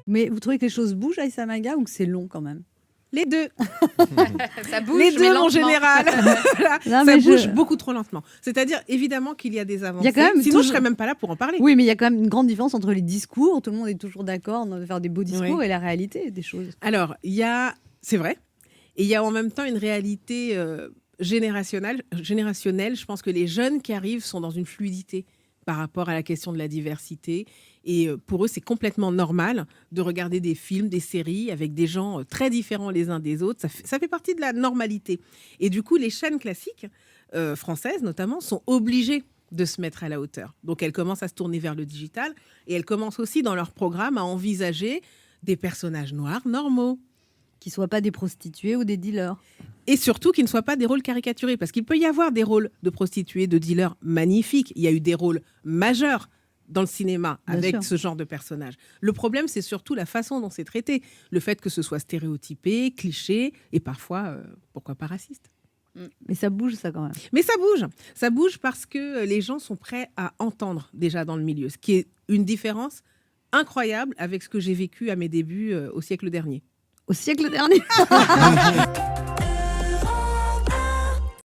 Mais vous trouvez que les choses bougent à Issamaga ou que c'est long quand même? Les deux. Ça bouge, Les mais deux, lentement. en général. Voilà. Non, Ça mais bouge beaucoup trop lentement. C'est-à-dire, évidemment qu'il y a des avancées. quand même Sinon, je toujours- serais même pas là pour en parler. Oui, mais il y a quand même une grande différence entre les discours, tout le monde est toujours d'accord de faire des beaux discours, Oui. et la réalité des choses. Alors, c'est vrai, et il y a en même temps une réalité générationnelle. Je pense que les jeunes qui arrivent sont dans une fluidité par rapport à la question de la diversité. Et pour eux, c'est complètement normal de regarder des films, des séries avec des gens très différents les uns des autres. Ça fait partie de la normalité. Et du coup, les chaînes classiques, françaises notamment, sont obligées de se mettre à la hauteur. Donc, elles commencent à se tourner vers le digital et elles commencent aussi dans leur programme à envisager des personnages noirs normaux. Qu'ils soient pas des prostituées ou des dealers. Et surtout qu'ils ne soient pas des rôles caricaturés. Parce qu'il peut y avoir des rôles de prostituées, de dealers magnifiques. Il y a eu des rôles majeurs dans le cinéma Bien avec sûr. ce genre de personnages. Le problème, c'est surtout la façon dont c'est traité. Le fait que ce soit stéréotypé, cliché et parfois, pourquoi pas raciste. Mais ça bouge, ça, quand même. Mais ça bouge. Ça bouge parce que les gens sont prêts à entendre déjà dans le milieu. Ce qui est une différence incroyable avec ce que j'ai vécu à mes débuts au siècle dernier. Au siècle dernier.